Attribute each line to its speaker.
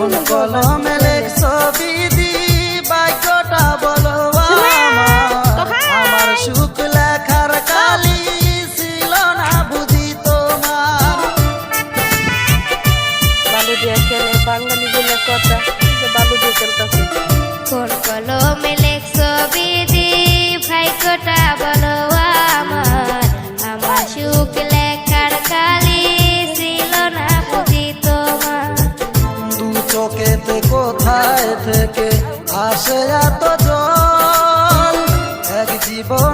Speaker 1: কোন কলমে লেখছো বিধি বাক্যটা বলো আমার সুখ লেখার কালি ছিল না বুঝি তোমার।
Speaker 2: বালু দিয়ে খেলে বাঙালি বলে কথা, বালু দিয়ে খেলতেছে।
Speaker 3: কোন কলমে লেখছো বিধি ভাগ্যটা বলো আমার সুখ লেখার কালি ছিল না বুঝি তোমার।
Speaker 1: দু চোখেতে কোথায় থেকে আসে এত জল, এক জীবন